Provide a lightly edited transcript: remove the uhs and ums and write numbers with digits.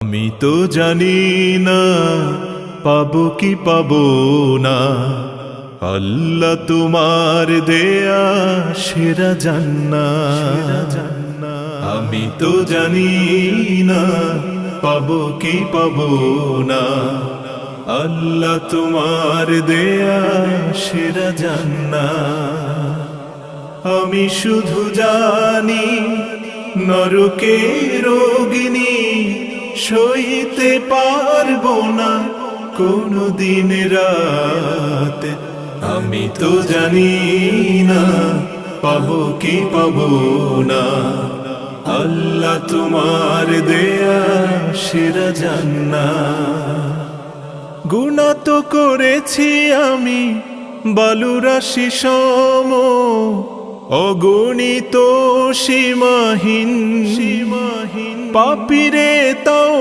আমি তো জানি না পাবো কি পাবো না, আল্লাহ তোমার দেয়া সেরা জান্নাত। আমি তো জানি না পাবো কি পাবো না, আল্লাহ তোমার দেয়া সেরা জান্নাত। আমি শুধু জানি নরকের অগ্নি সইতে পারবো না কোনো দিন রাত। আমি তো জানি না পাবো কি পাবো না, আল্লাহ তোমার দেয়া সেরা জান্নাত। গুনাহ তো করেছি আমি বালুরাশি সম, অগণিত সীমাহীন পাপীরে তাও